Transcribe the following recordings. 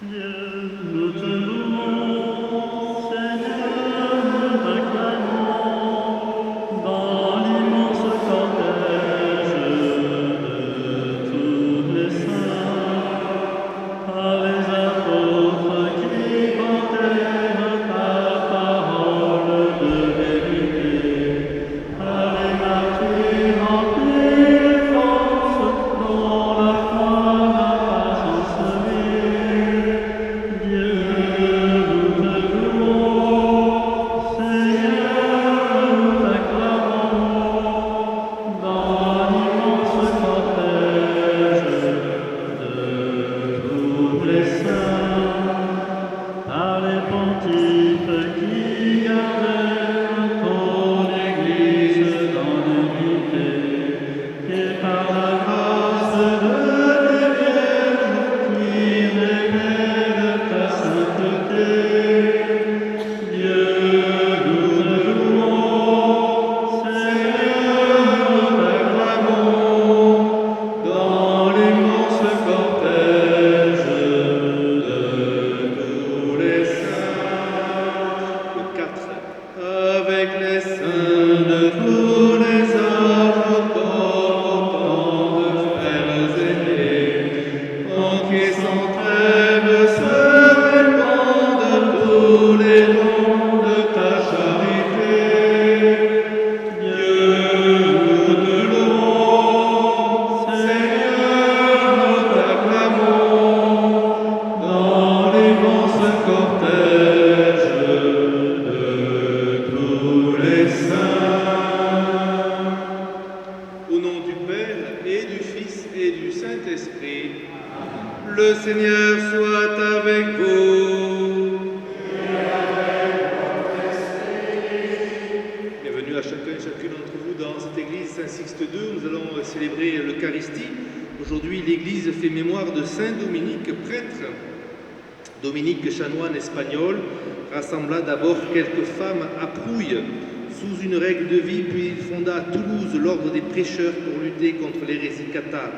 Dieu, nous te louons, Seigneur, nous t'acclamons dans l'immense cortège de tous les saints, par les apôtres qui portèrent ta parole de vérité, par les martyrs remplis de force dont la foi n'a pas enseveli. Dieu, nous te louons, Seigneur, nous t'acclamons dans l'immense cortège de tous les saints, par les pontifes qui gardèrent ton Église dans l'unité, et par la grâce de tes vierges qui révèlent ta sainteté. Dieu, nous te louons, Seigneur, nous t'acclamons dans l'immense cortège de tous les saints. Le 4. Avec les saints de tous les âges, encore autant de frères aînés, en qui sans trêve se répandent tous les dons de ta charité. Dieu, nous te louons, Seigneur, nous t'acclamons dans l'immense cortège de tous les saints. Au nom du Père et du Fils et du Saint-Esprit, le Seigneur soit avec vous. Bienvenue à chacun et chacune d'entre vous dans cette église Saint-Sixte II. Nous allons célébrer l'Eucharistie. Aujourd'hui, l'église fait mémoire de Saint Dominique, prêtre. Dominique, chanoine espagnol, rassembla d'abord quelques femmes à Prouille sous une règle de vie, puis il fonda à Toulouse l'ordre des prêcheurs pour lutter contre l'hérésie cathare.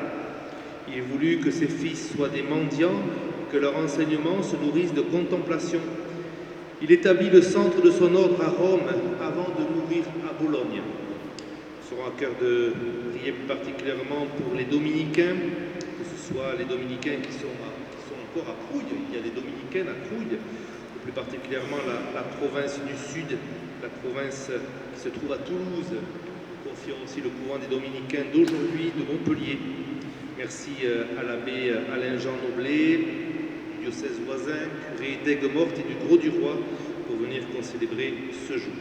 Il voulut que ses fils soient des mendiants, que leur enseignement se nourrisse de contemplation. Il établit le centre de son ordre à Rome avant de mourir à Bologne. Nous serons à cœur de prier particulièrement pour les dominicains, que ce soit les dominicains qui sont encore à Prouille. Il y a des dominicaines à Prouille, plus particulièrement la province du Sud, la province qui se trouve à Toulouse. Nous confions aussi le couvent des dominicains d'aujourd'hui de Montpellier. Merci à l'abbé Alain-Jean Noblet, du diocèse voisin, curé d'Aigues-Mortes et du Grau-du-Roi, pour venir concélébrer ce jour.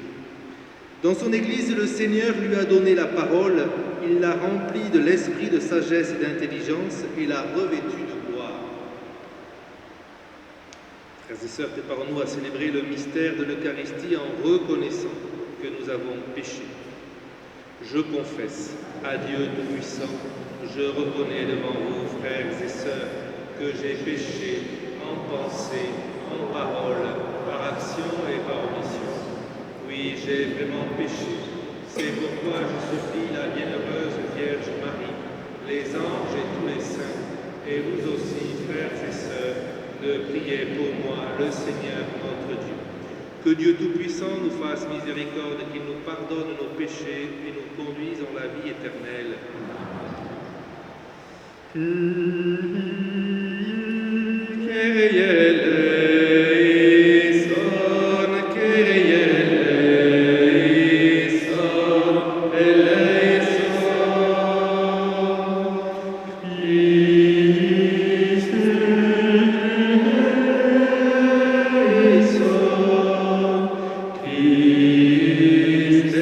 Dans son église, le Seigneur lui a donné la parole, il l'a remplie de l'esprit de sagesse et d'intelligence et l'a revêtue de gloire. Frères et sœurs, préparons-nous à célébrer le mystère de l'Eucharistie en reconnaissant que nous avons péché. Je confesse à Dieu Tout-Puissant, je reconnais devant vous, frères et sœurs, que j'ai péché en pensée, en parole, par action et par omission. Oui, j'ai vraiment péché. C'est pourquoi je supplie la bienheureuse Vierge Marie, les anges et tous les saints, et vous aussi, frères et sœurs, de prier pour moi, le Seigneur notre Dieu. Que Dieu Tout-Puissant nous fasse miséricorde, qu'il nous pardonne nos péchés et nous conduise en la vie éternelle. Kyrie eleison, Kyrie eleison, eleison. Christe eleison, Christe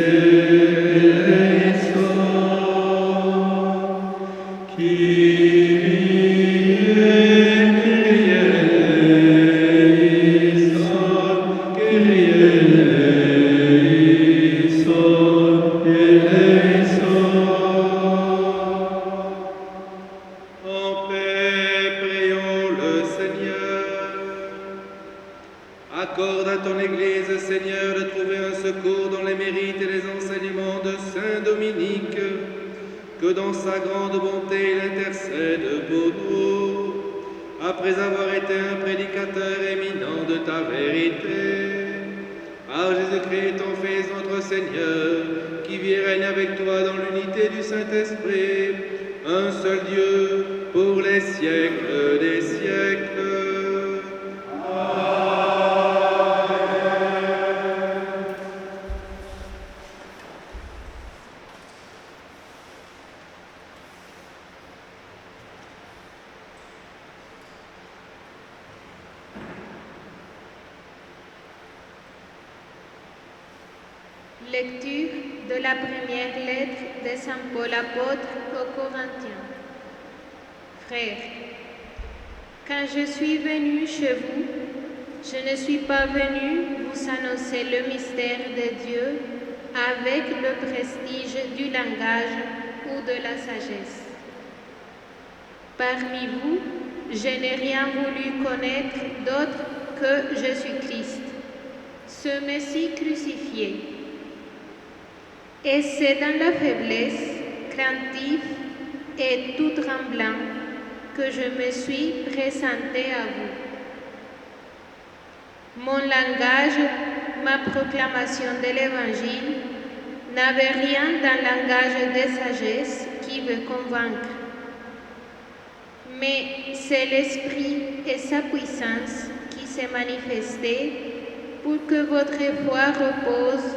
eleison, En paix, prions le Seigneur. Accorde à ton Église, Seigneur, de trouver un secours dans les mérites et les enseignements de Saint Dominique, que dans sa grande bonté il intercède pour nous. après avoir été un prédicateur éminent de ta vérité. Par Jésus-Christ, ton Fils, notre Seigneur, qui vit et règne avec toi dans l'unité du Saint-Esprit, un seul Dieu, pour les siècles des siècles. Lecture de la première lettre de Saint Paul apôtre aux Corinthiens. Frères, quand je suis venu chez vous, je ne suis pas venu vous annoncer le mystère de Dieu avec le prestige du langage ou de la sagesse. Parmi vous, je n'ai rien voulu connaître d'autre que Jésus-Christ, ce Messie crucifié. Et c'est dans la faiblesse, craintive et tout tremblant que je me suis présenté à vous. Mon langage, ma proclamation de l'Évangile n'avait rien d'un langage de sagesse qui veut convaincre. Mais c'est l'Esprit et sa puissance qui s'est manifesté pour que votre foi repose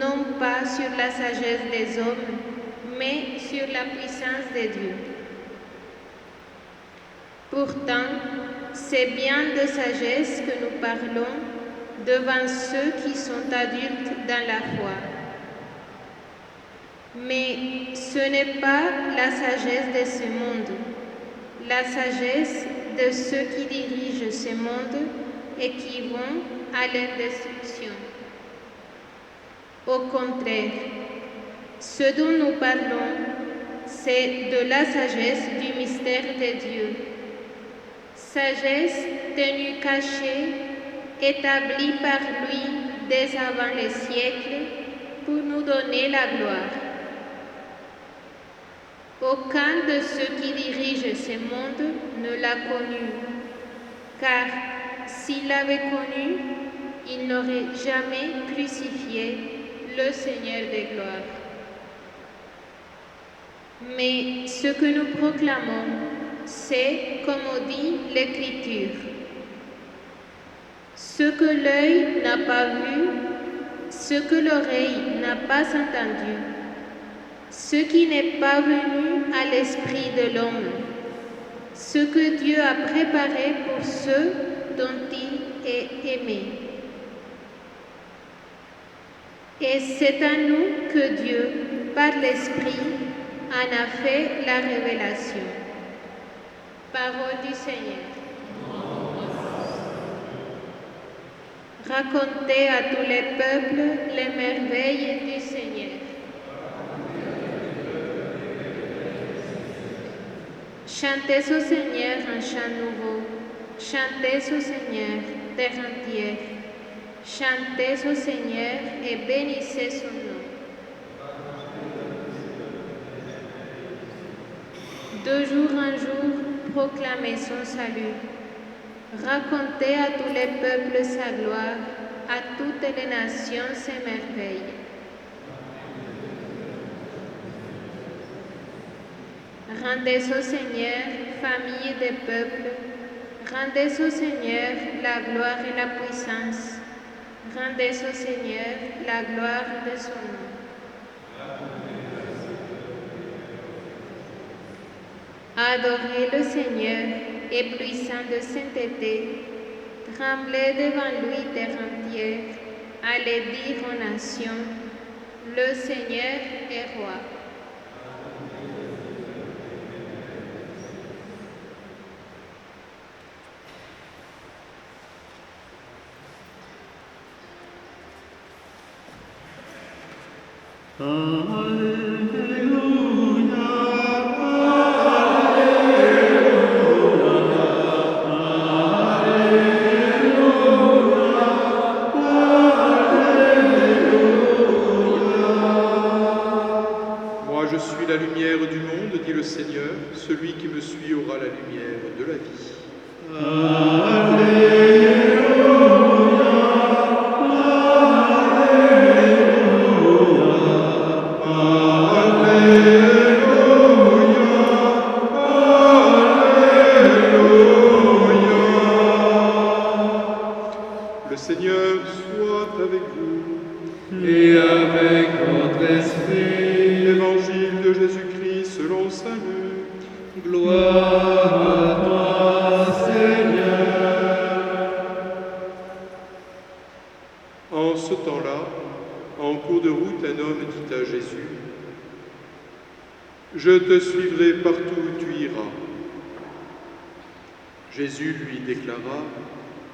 non pas sur la sagesse des hommes, mais sur la puissance de Dieu. Pourtant, c'est bien de sagesse que nous parlons devant ceux qui sont adultes dans la foi. Mais ce n'est pas la sagesse de ce monde, la sagesse de ceux qui dirigent ce monde et qui vont à leur destruction. Au contraire, ce dont nous parlons, c'est de la sagesse du mystère de Dieu. Sagesse tenue cachée, établie par lui dès avant les siècles pour nous donner la gloire. Aucun de ceux qui dirigent ce monde ne l'a connu, car s'il l'avait connu, il n'aurait jamais crucifié le Seigneur des gloires. Mais ce que nous proclamons, c'est, comme dit l'Écriture, ce que l'œil n'a pas vu, ce que l'oreille n'a pas entendu, ce qui n'est pas venu à l'esprit de l'homme, ce que Dieu a préparé pour ceux dont il est aimé. Et c'est à nous que Dieu, par l'Esprit, en a fait la révélation. Parole du Seigneur. Racontez à tous les peuples les merveilles du Seigneur. Chantez au Seigneur un chant nouveau. Chantez au Seigneur, terre entière. Chantez au Seigneur et bénissez son nom. De jour en jour, proclamez son salut. Racontez à tous les peuples sa gloire, à toutes les nations ses merveilles. Rendez au Seigneur, famille des peuples, rendez au Seigneur la gloire et la puissance. Rendez au Seigneur la gloire de son nom. Adorez le Seigneur, et puissant de sainteté, tremblez devant lui terre entière, allez dire aux nations, le Seigneur est roi. Moi, je suis la lumière du monde, dit le Seigneur. Celui qui me suit aura la lumière de la vie. Le Seigneur soit avec vous. Et avec votre esprit, Évangile de Jésus-Christ selon saint Luc. gloire à toi, Seigneur. En ce temps-là, en cours de route, un homme dit à Jésus, « Je te suivrai partout où tu iras. » Jésus lui déclara,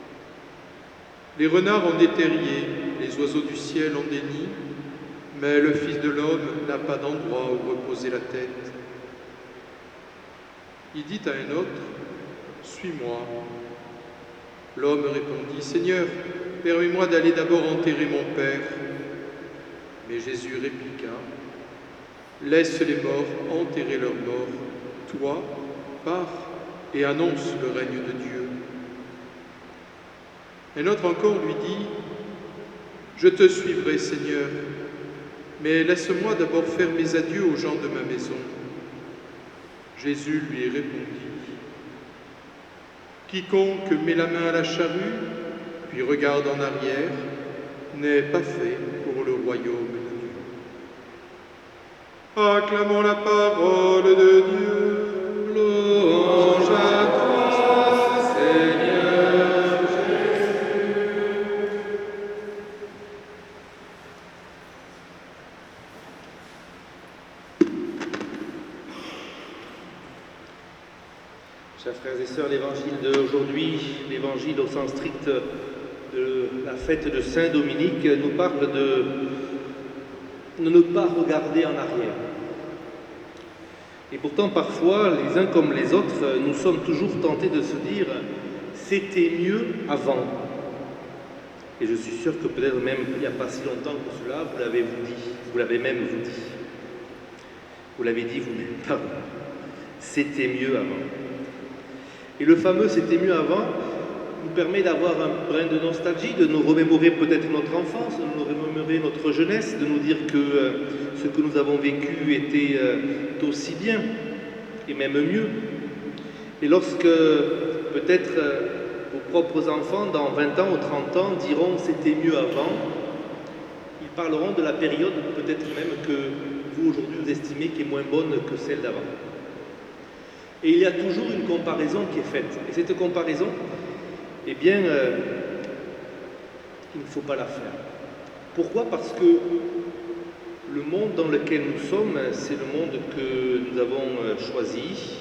« Les renards ont des terriers, les oiseaux du ciel ont des nids, mais le Fils de l'homme n'a pas d'endroit où reposer la tête. » Il dit à un autre, « Suis-moi. » L'homme répondit, « Seigneur, permets-moi d'aller d'abord enterrer mon père. » Mais Jésus répliqua, « Laisse les morts enterrer leurs morts. Toi, pars et annonce le règne de Dieu. » Un autre encore lui dit, « Je te suivrai, Seigneur, mais laisse-moi d'abord faire mes adieux aux gens de ma maison. » Jésus lui répondit, « Quiconque met la main à la charrue, puis regarde en arrière, n'est pas fait pour le royaume de Dieu. » Acclamons la parole de Dieu. Louange à toi, Seigneur Jésus. Chers frères et sœurs, l'évangile d'aujourd'hui, l'évangile au sens strict de la fête de Saint-Dominique, nous parle de ne pas regarder en arrière. Et pourtant, parfois, les uns comme les autres, nous sommes toujours tentés de se dire « c'était mieux avant ». Et je suis sûr que peut-être même il n'y a pas si longtemps que cela, vous l'avez dit. Vous l'avez dit vous-même, pardon. C'était mieux avant. Et le fameux « c'était mieux avant » nous permet d'avoir un brin de nostalgie, de nous remémorer peut-être notre enfance, de nous remémorer notre jeunesse, de nous dire que ce que nous avons vécu était aussi bien, et même mieux. Et lorsque peut-être vos propres enfants, dans 20 ans ou 30 ans, diront « c'était mieux avant », ils parleront de la période peut-être même que vous aujourd'hui vous estimez qui est moins bonne que celle d'avant. Et il y a toujours une comparaison qui est faite. Et cette comparaison, eh bien, il ne faut pas la faire. Pourquoi? Parce que le monde dans lequel nous sommes, c'est le monde que nous avons choisi,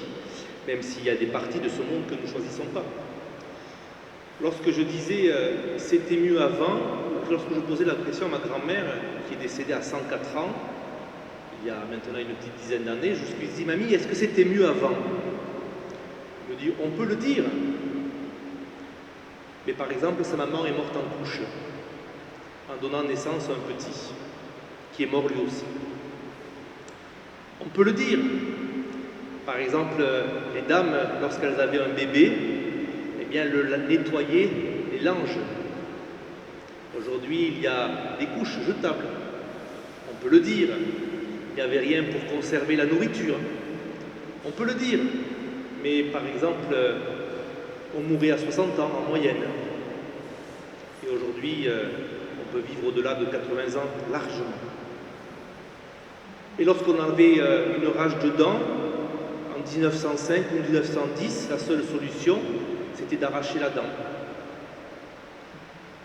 même s'il y a des parties de ce monde que nous ne choisissons pas. Lorsque je disais « c'était mieux avant », lorsque je posais la question à ma grand-mère, qui est décédée à 104 ans, il y a maintenant une petite dizaine d'années, je lui dis « Mamie, est-ce que c'était mieux avant ?» Elle me dit « On peut le dire ». Mais par exemple, sa maman est morte en couche, en donnant naissance à un petit, qui est mort lui aussi. On peut le dire. Par exemple, les dames, lorsqu'elles avaient un bébé, eh bien, elles le nettoyaient les langes. Aujourd'hui, il y a des couches jetables. On peut le dire. Il n'y avait rien pour conserver la nourriture. On peut le dire. Mais par exemple, on mourait à 60 ans en moyenne. Et aujourd'hui, on peut vivre au-delà de 80 ans largement. Et lorsqu'on avait une rage de dents, en 1905 ou 1910, la seule solution, c'était d'arracher la dent.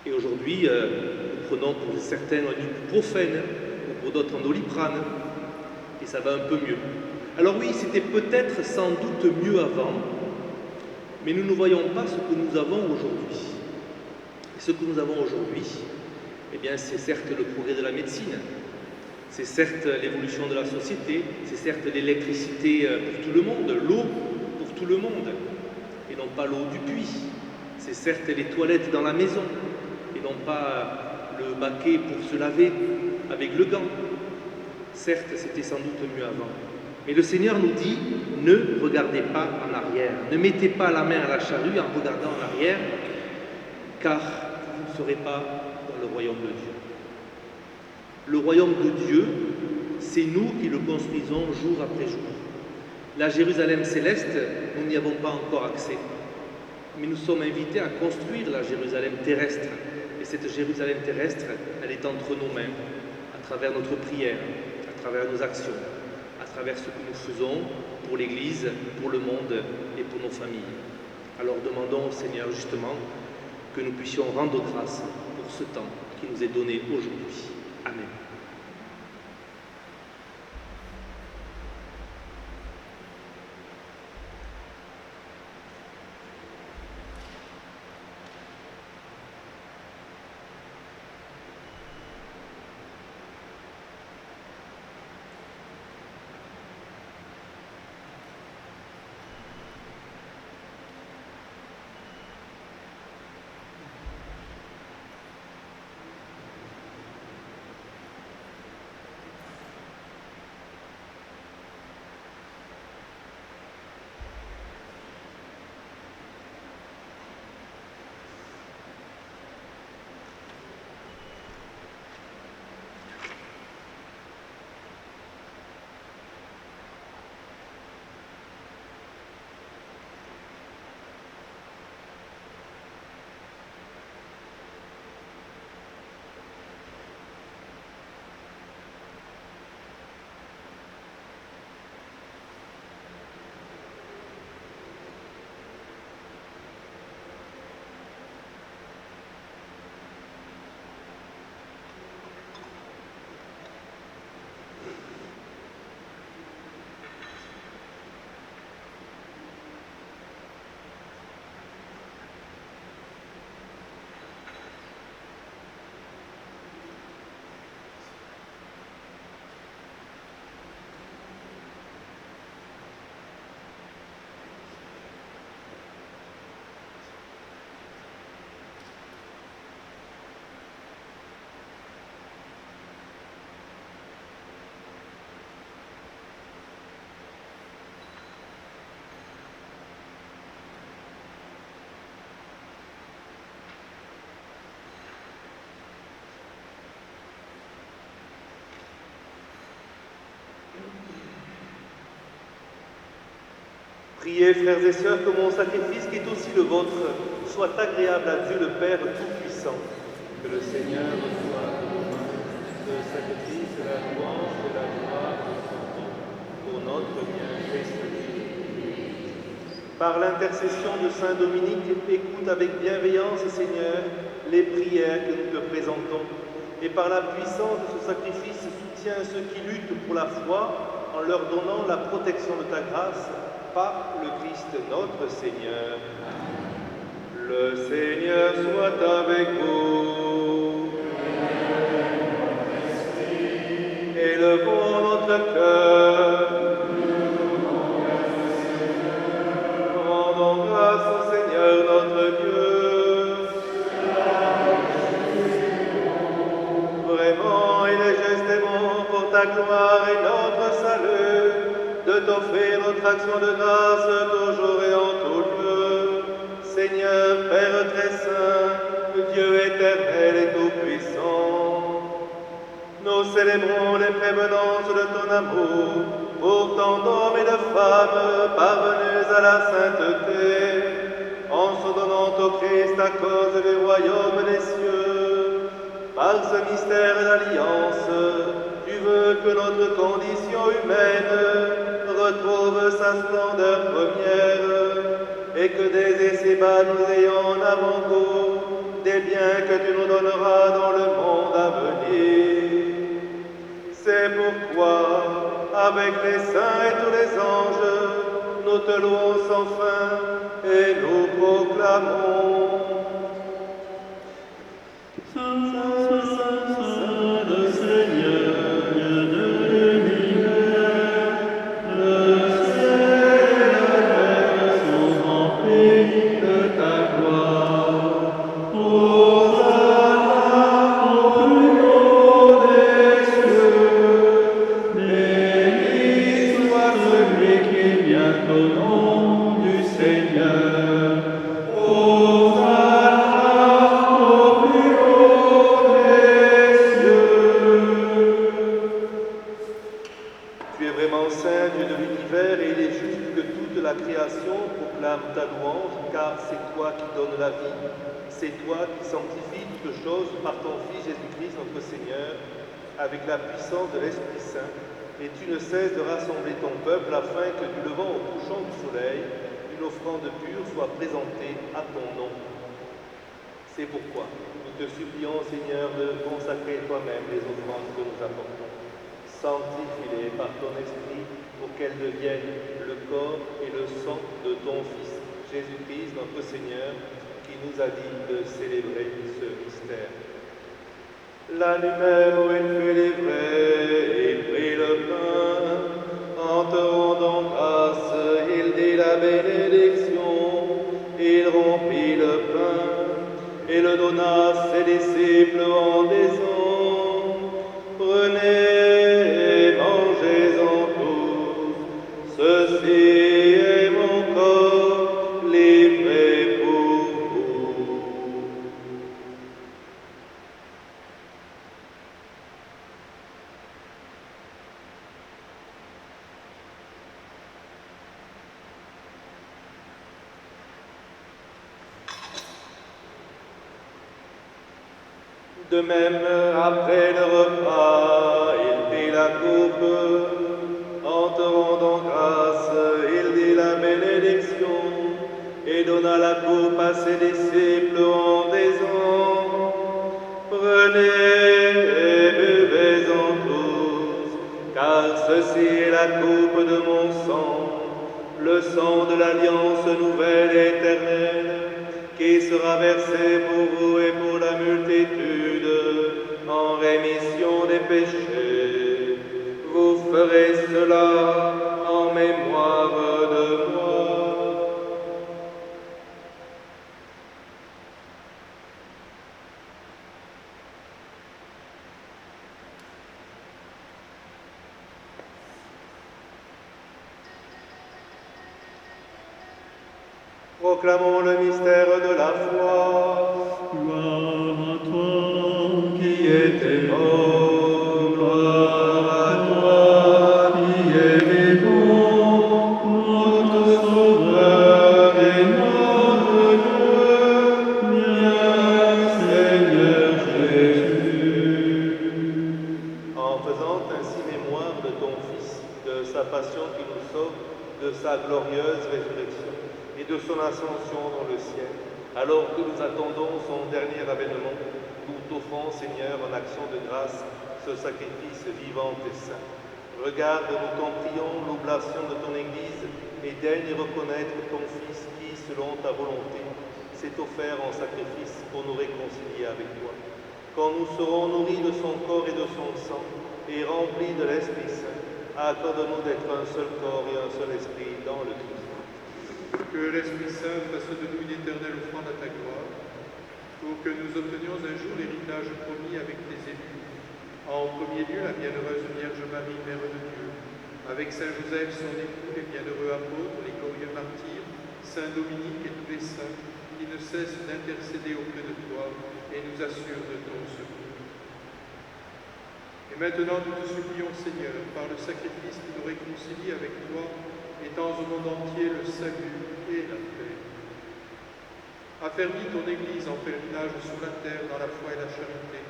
Et aujourd'hui, nous prenons pour certains un ibuprofène, ou pour d'autres un doliprane, et ça va un peu mieux. Alors oui, c'était peut-être sans doute mieux avant, mais nous ne voyons pas ce que nous avons aujourd'hui. Et ce que nous avons aujourd'hui, eh bien, c'est certes le progrès de la médecine, c'est certes l'évolution de la société, c'est certes l'électricité pour tout le monde, l'eau pour tout le monde, et non pas l'eau du puits. C'est certes les toilettes dans la maison, et non pas le baquet pour se laver avec le gant. Certes, c'était sans doute mieux avant. Mais le Seigneur nous dit, ne regardez pas en arrière, ne mettez pas la main à la charrue en regardant en arrière, car vous ne serez pas dans le royaume de Dieu. Le royaume de Dieu, c'est nous qui le construisons jour après jour. La Jérusalem céleste, nous n'y avons pas encore accès, mais nous sommes invités à construire la Jérusalem terrestre. Et cette Jérusalem terrestre, elle est entre nos mains, à travers notre prière, à travers nos actions, à travers ce que nous faisons pour l'Église, pour le monde et pour nos familles. Alors demandons au Seigneur justement que nous puissions rendre grâce pour ce temps qui nous est donné aujourd'hui. Amen. Priez, frères et sœurs, que mon sacrifice, qui est aussi le vôtre, soit agréable à Dieu le Père Tout-Puissant. Que le Seigneur reçoive de nos mains le sacrifice, la louange et la gloire de son nom, pour notre bien Christ. Par l'intercession de Saint Dominique, écoute avec bienveillance, Seigneur, les prières que nous te présentons. Et par la puissance de ce sacrifice, soutiens ceux qui luttent pour la foi en leur donnant la protection de ta grâce, par le Christ notre Seigneur. Le Seigneur soit avec vous. Élevons notre cœur. Rendons grâce au Seigneur notre Dieu. Vraiment, il est juste et bon pour ta gloire et notre salut de t'offrir notre action de grâce toujours et en tout lieu. Seigneur, Père très saint, Dieu éternel et tout-puissant, nous célébrons les prévenances de ton amour pour tant d'hommes et de femmes parvenus à la sainteté, en se donnant au Christ à cause du royaume des cieux. Par ce mystère d'alliance, tu veux que notre condition humaine retrouve sa splendeur première, et que des essais bas nous ayons en avant-goût des biens que tu nous donneras dans le monde à venir. C'est pourquoi, avec les saints et tous les anges, nous te louons sans fin et nous proclamons. Saint, Saint, Saint, Saint, le Seigneur, Dieu de l'univers, le ciel et la terre sont remplis de ta gloire. Hosanna au plus haut des cieux, béni soit celui qui vient qui donnes la vie, c'est toi qui sanctifies toutes choses par ton Fils Jésus-Christ notre Seigneur, avec la puissance de l'Esprit Saint, et tu ne cesses de rassembler ton peuple afin que du levant au couchant du soleil, une offrande pure soit présentée à ton nom. C'est pourquoi nous te supplions, Seigneur, de consacrer toi-même les offrandes que nous apportons. Sanctifie-les par ton Esprit pour qu'elles deviennent le corps et le sang de ton Fils, Jésus-Christ, notre Seigneur, qui nous a dit de célébrer ce mystère. La nuit même où il fut livré, il prit le pain, en te rendant grâce, il dit la bénédiction, il rompit le pain et le donna à ses disciples en disant, prenez, mangez-en tous, ceci est mon corps livré pour vous. De même, après le repas, il prit la coupe, en te rendant grâce, il dit la bénédiction, et donna la coupe à ses disciples en disant, prenez et buvez-en tous, car ceci est la coupe de mon sang, le sang de l'alliance nouvelle et éternelle, qui sera versé pour vous et pour la multitude en rémission des péchés. Vous ferez cela en mémoire de moi. Proclamons le mystère de la foi. Gloire à toi Qui était mort, gloire à toi qui es vivant, notre Sauveur et notre Dieu, bien Seigneur Jésus. En faisant ainsi mémoire de ton Fils, de sa passion qui nous sauve, de sa glorieuse résurrection et de son ascension dans le ciel, alors que nous attendons son dernier avènement, nous t'offrons, Seigneur, en action de grâce, ce sacrifice vivant et saint. Regarde, nous t'en prions, l'oblation de ton Église et daigne reconnaître ton Fils qui, selon ta volonté, s'est offert en sacrifice pour nous réconcilier avec toi. Quand nous serons nourris de son corps et de son sang et remplis de l'Esprit Saint, accorde-nous d'être un seul corps et un seul esprit dans le Christ. Que l'Esprit Saint fasse de nous une éternelle offrande à ta gloire, pour que nous obtenions un jour l'héritage promis avec tes élus. En premier lieu, la bienheureuse Vierge Marie, Mère de Dieu, avec Saint Joseph, son époux, les bienheureux apôtres, les glorieux martyrs, Saint Dominique et tous les saints, qui ne cessent d'intercéder auprès de toi et nous assurent de ton secours. Et maintenant, nous te supplions, Seigneur, par le sacrifice qui nous réconcilie avec toi, étends au monde entier le salut et la paix. Affermis ton Église en pèlerinage sur la terre dans la foi et la charité,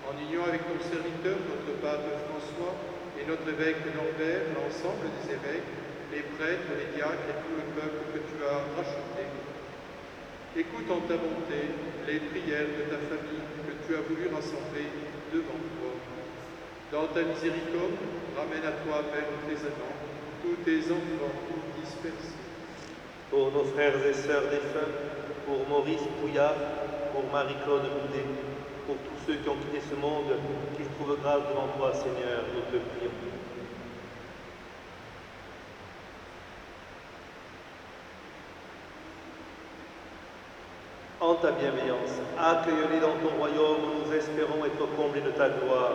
en union avec ton serviteur, notre pape François, et notre évêque Norbert, l'ensemble des évêques, les prêtres, les diacres et tout le peuple que tu as racheté. Écoute en ta bonté les prières de ta famille que tu as voulu rassembler devant toi. Dans ta miséricorde, ramène à toi, Père, tes amants, tous tes enfants dispersés. Pour nos frères et sœurs défunts, pour Maurice Pouillard, pour Marie-Claude Boudet, pour tous ceux qui ont quitté ce monde, qu'ils trouvent grâce devant toi, Seigneur, nous te prions. En ta bienveillance, accueille-les dans ton royaume où nous espérons être comblés de ta gloire,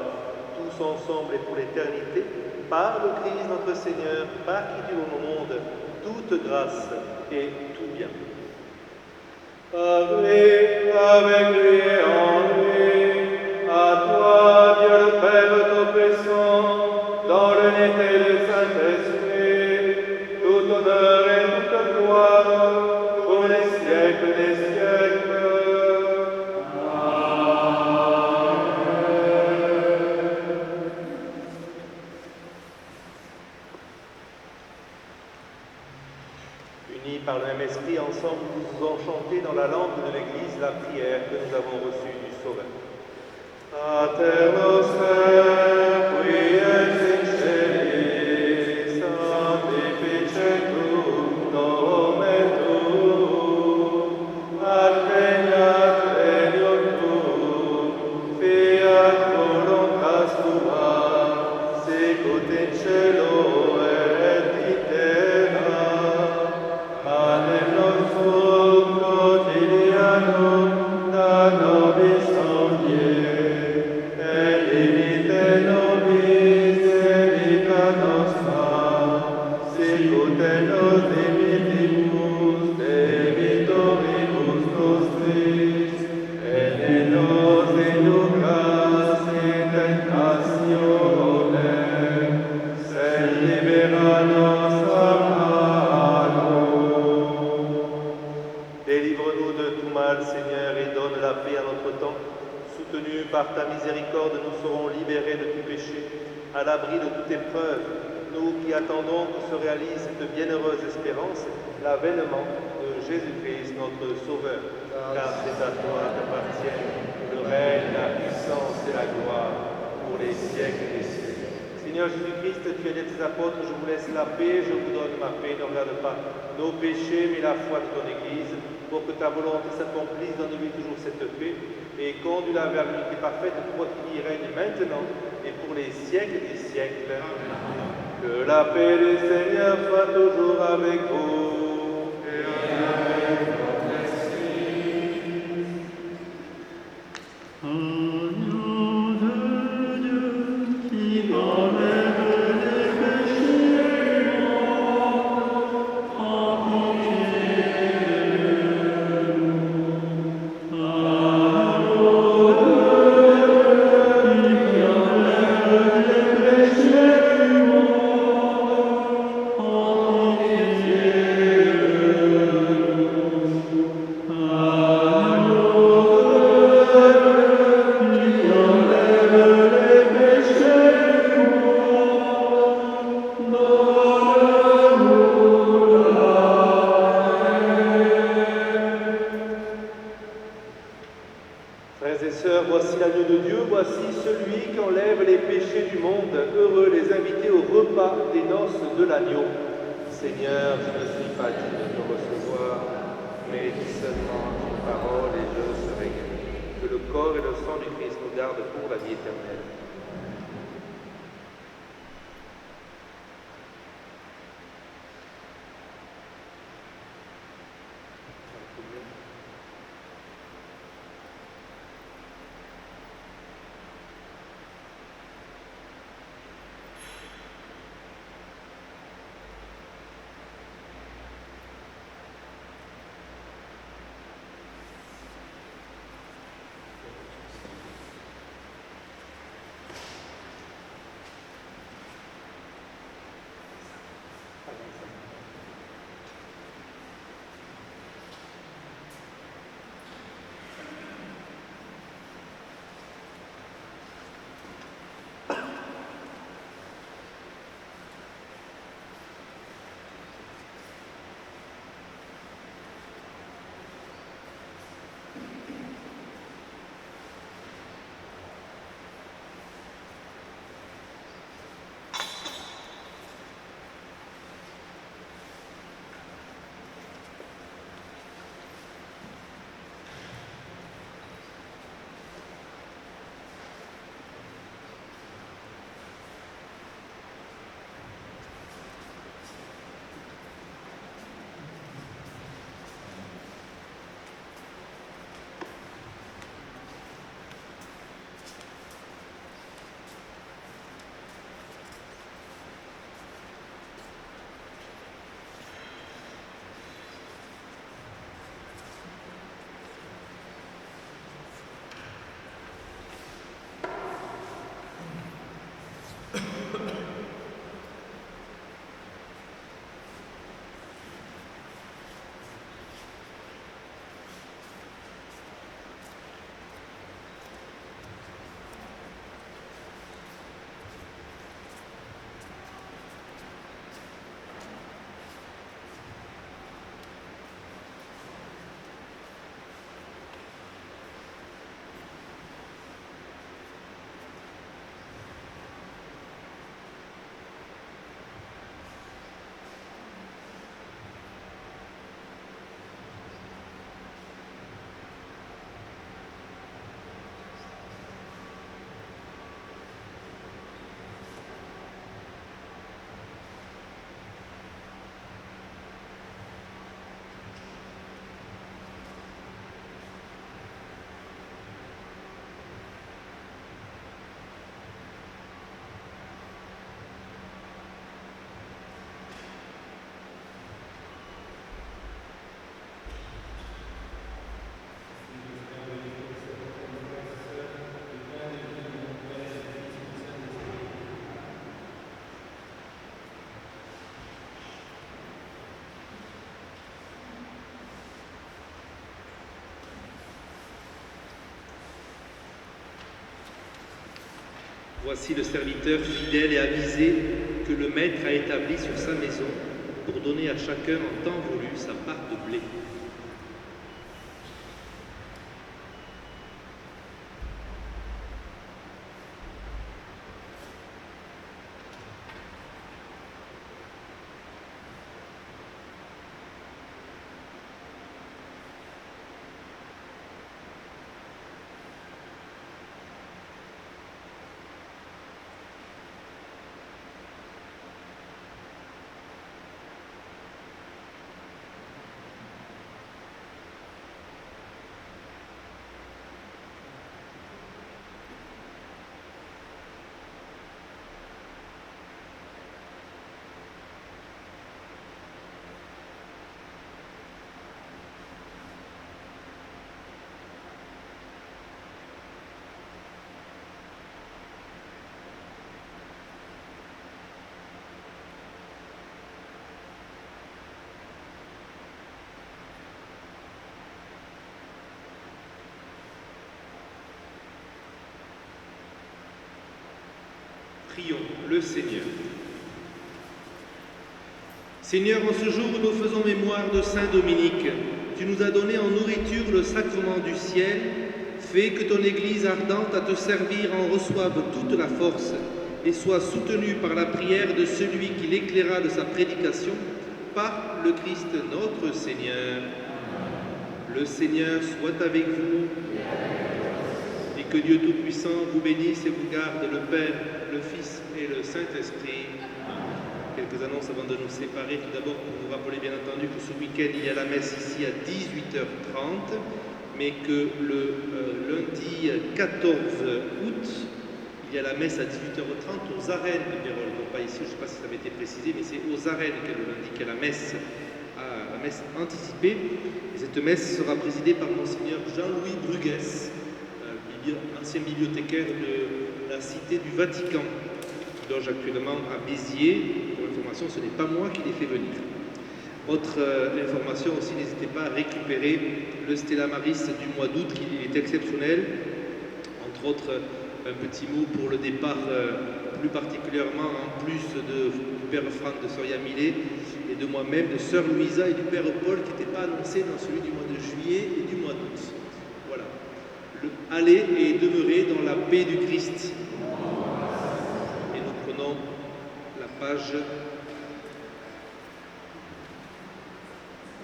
tous ensemble et pour l'éternité, par le Christ notre Seigneur, par qui tu donnes au monde toute grâce et tout bien. Par lui, avec lui et en lui, à toi, Dieu le Père Tout-Puissant, dans l'unité du Saint-Esprit, tout honneur et toute gloire, pour les siècles des siècles. par le même esprit, ensemble, nous pouvons chanter dans la langue de l'Église la prière que nous avons reçue du Sauveur. Pater noster, qui es in celis, sanctificetur nomen tuum, adveniat regnum tuum, fiat voluntas tua, sicut in cielo et in terra. Panem nostrum quotidianum da nobis hodie, et dimitte nobis debita nostra, sicut et nos dimittimus debitoribus nostris, et ne nos inducas in tentationem, sed libera nos a malo. Délivre-nous de tout mal, Seigneur, et donne la paix à notre temps. Soutenus par ta miséricorde, nous serons libérés de tout péché, à l'abri de toute épreuve. Nous qui attendons que se réalise cette bienheureuse espérance, l'avènement de Jésus-Christ, notre Sauveur. Car c'est à toi qu'appartiennent le règne, la puissance et la gloire pour les siècles des siècles. Seigneur Jésus-Christ, tu as dit à tes apôtres, je vous laisse la paix, je vous donne ma paix. Ne regarde pas nos péchés, mais la foi de ton Église, pour que ta volonté s'accomplisse, donne-lui toujours cette paix, et conduis-la vers l'unité parfaite, toi qui y règnes maintenant et pour les siècles des siècles. Que la paix du Seigneur soit toujours avec vous. Et avec votre esprit. Agneau de Dieu qui enlève les péchés du monde, prends pitié de nous. Agneau de Dieu qui enlève les péchés du monde, prends pitié de nous. Frères et sœurs, voici l'agneau de Dieu, voici celui qui enlève les péchés du monde. Heureux les invités au repas des noces de l'agneau. Seigneur, je ne suis pas digne de te recevoir, mais dis seulement une parole et je serai guéri. Que le corps et le sang du Christ nous gardent pour la vie éternelle. Voici le serviteur fidèle et avisé que le maître a établi sur sa maison pour donner à chacun en temps voulu sa part de blé. Prions le Seigneur. Seigneur, en ce jour où nous faisons mémoire de Saint Dominique, tu nous as donné en nourriture le sacrement du ciel. Fais que ton Église ardente à te servir en reçoive toute la force et soit soutenue par la prière de celui qui l'éclaira de sa prédication, par le Christ notre Seigneur. Le Seigneur soit avec vous. Et que Dieu Tout-Puissant vous bénisse et vous garde, le Père, le Fils et le Saint-Esprit. Quelques annonces avant de nous séparer. Tout d'abord, pour vous rappeler bien entendu que ce week-end, il y a la messe ici à 18h30, mais que le lundi 14 août, il y a la messe à 18h30 aux arènes de Bérol. Donc pas ici, je ne sais pas si ça avait été précisé, mais c'est aux arènes qu'est le lundi qu'est la messe anticipée. Et cette messe sera présidée par Monseigneur Jean-Louis Bruguès, ancien bibliothécaire de la Cité du Vatican, qui loge actuellement à Béziers. Pour l'information, ce n'est pas moi qui l'ai fait venir. Autre information aussi, n'hésitez pas à récupérer le Stella Maris du mois d'août, qui est exceptionnel. Entre autres, un petit mot pour le départ, plus particulièrement en plus du Père Franck de Soria Millet et de moi-même, de Sœur Louisa et du Père Paul, qui n'était pas annoncé dans celui du mois de juillet et du mois d'août. Voilà. Allez et demeurez dans la paix du Christ. Et nous prenons la page.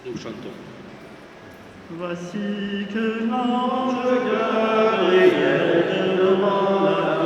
Nous chantons. Voici que l'ange Gabriel devant la